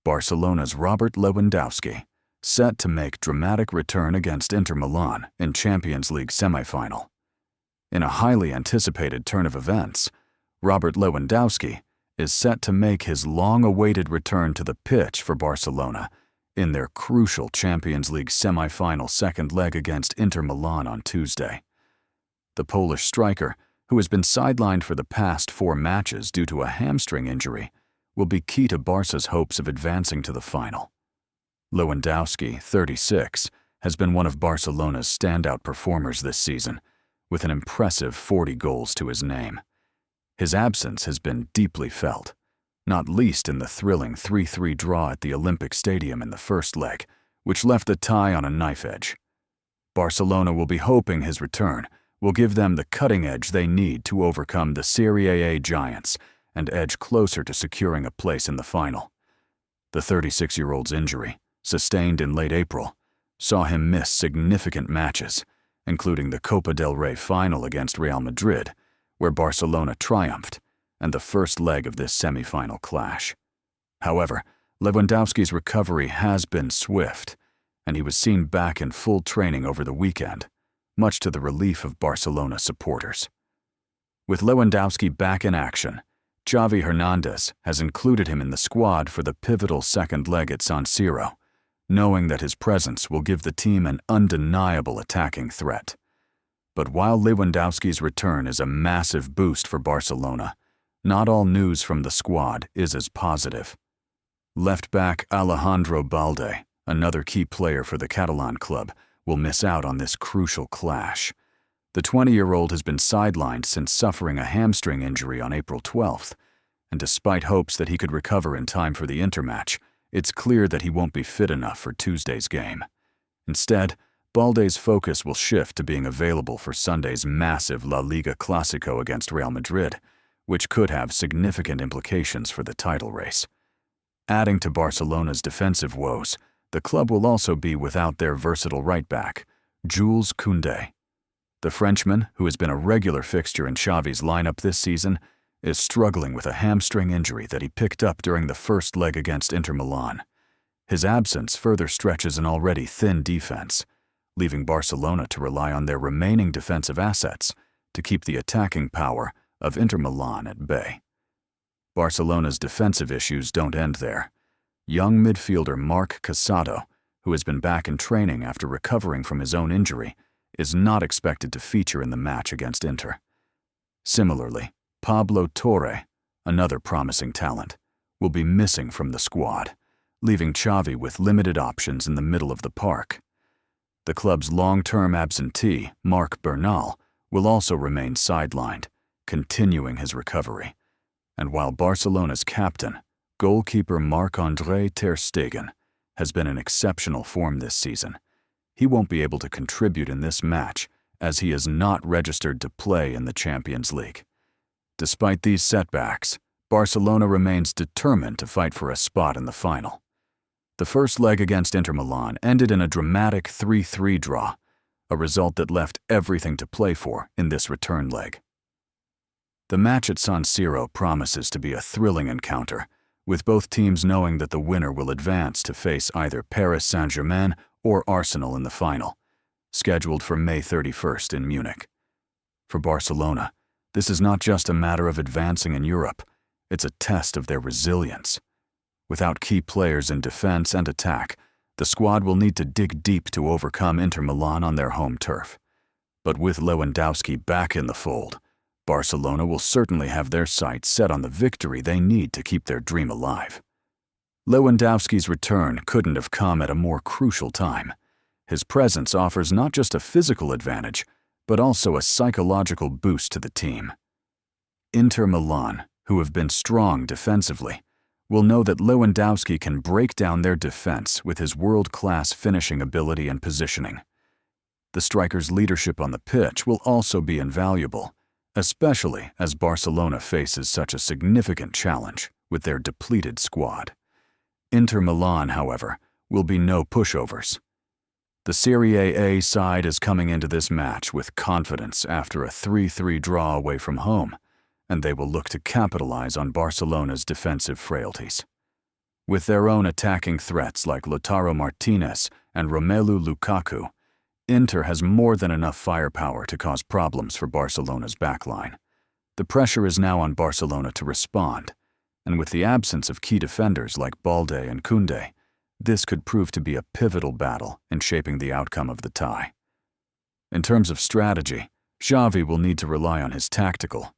Barcelona's Robert Lewandowski, set to make dramatic return against Inter Milan in Champions League semifinal. In a highly anticipated turn of events, Robert Lewandowski is set to make his long-awaited return to the pitch for Barcelona in their crucial Champions League semi-final second leg against Inter Milan on Tuesday. The Polish striker, who has been sidelined for the past 4 matches due to a hamstring injury, will be key to Barca's hopes of advancing to the final. Lewandowski, 36, has been one of Barcelona's standout performers this season, with an impressive 40 goals to his name. His absence has been deeply felt, not least in the thrilling 3-3 draw at the Olympic Stadium in the first leg, which left the tie on a knife edge. Barcelona will be hoping his return will give them the cutting edge they need to overcome the Serie A giants and edge closer to securing a place in the final. The 36-year-old's injury, sustained in late April, saw him miss significant matches, including the Copa del Rey final against Real Madrid, where Barcelona triumphed, and the first leg of this semi-final clash. However, Lewandowski's recovery has been swift, and he was seen back in full training over the weekend, much to the relief of Barcelona supporters. With Lewandowski back in action, Xavi Hernandez has included him in the squad for the pivotal second leg at San Siro, knowing that his presence will give the team an undeniable attacking threat. But while Lewandowski's return is a massive boost for Barcelona, not all news from the squad is as positive. Left-back Alejandro Balde, another key player for the Catalan club, will miss out on this crucial clash. The 20-year-old has been sidelined since suffering a hamstring injury on April 12th, and despite hopes that he could recover in time for the Inter match, it's clear that he won't be fit enough for Tuesday's game. Instead, Balde's focus will shift to being available for Sunday's massive La Liga Clásico against Real Madrid, which could have significant implications for the title race. Adding to Barcelona's defensive woes, the club will also be without their versatile right-back, Jules Koundé. The Frenchman, who has been a regular fixture in Xavi's lineup this season, is struggling with a hamstring injury that he picked up during the first leg against Inter Milan. His absence further stretches an already thin defense, leaving Barcelona to rely on their remaining defensive assets to keep the attacking power of Inter Milan at bay. Barcelona's defensive issues don't end there. Young midfielder Marc Casado, who has been back in training after recovering from his own injury, is not expected to feature in the match against Inter. Similarly, Pablo Torre, another promising talent, will be missing from the squad, leaving Xavi with limited options in the middle of the park. The club's long-term absentee, Marc Bernal, will also remain sidelined, continuing his recovery. And while Barcelona's captain, goalkeeper Marc-André ter Stegen, has been in exceptional form this season, he won't be able to contribute in this match as he is not registered to play in the Champions League. Despite these setbacks, Barcelona remains determined to fight for a spot in the final. The first leg against Inter Milan ended in a dramatic 3-3 draw, a result that left everything to play for in this return leg. The match at San Siro promises to be a thrilling encounter, with both teams knowing that the winner will advance to face either Paris Saint-Germain or Arsenal in the final, scheduled for May 31st in Munich. For Barcelona, this is not just a matter of advancing in Europe, it's a test of their resilience. Without key players in defense and attack, the squad will need to dig deep to overcome Inter Milan on their home turf. But with Lewandowski back in the fold, Barcelona will certainly have their sights set on the victory they need to keep their dream alive. Lewandowski's return couldn't have come at a more crucial time. His presence offers not just a physical advantage, but also a psychological boost to the team. Inter Milan, who have been strong defensively, will know that Lewandowski can break down their defense with his world-class finishing ability and positioning. The striker's leadership on the pitch will also be invaluable, especially as Barcelona faces such a significant challenge with their depleted squad. Inter Milan, however, will be no pushovers. The Serie A side is coming into this match with confidence after a 3-3 draw away from home, and they will look to capitalize on Barcelona's defensive frailties. With their own attacking threats like Lautaro Martinez and Romelu Lukaku, Inter has more than enough firepower to cause problems for Barcelona's backline. The pressure is now on Barcelona to respond, and with the absence of key defenders like Balde and Koundé, this could prove to be a pivotal battle in shaping the outcome of the tie. In terms of strategy, Xavi will need to rely on his tactical